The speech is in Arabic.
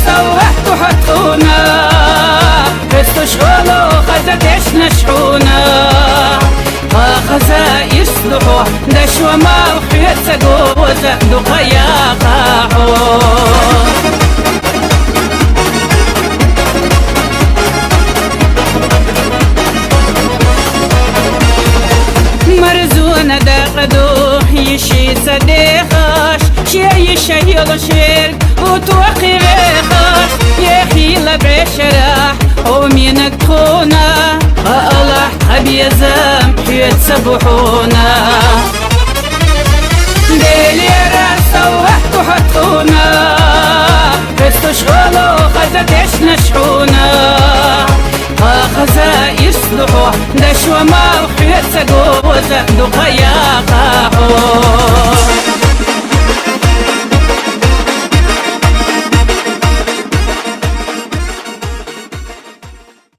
سوحت حطونا استشغلوا خزتش نشحونا خزائر صلحوا دشوا ما وحيت سقوا وزقدوا قيا قاحوا مرزونا دقدو يشي صديقاش شي يشيل شيرك وتوقي غيخاش يخيل بعشرح ومينك خونا الله حبي زم حيت سبحونا ديلي راس وحت وحطونا استشغلوا خزتش نشحونا خزائر صلحوا دشوا ما وحيت سقوا وزقدوا قيا قاحوا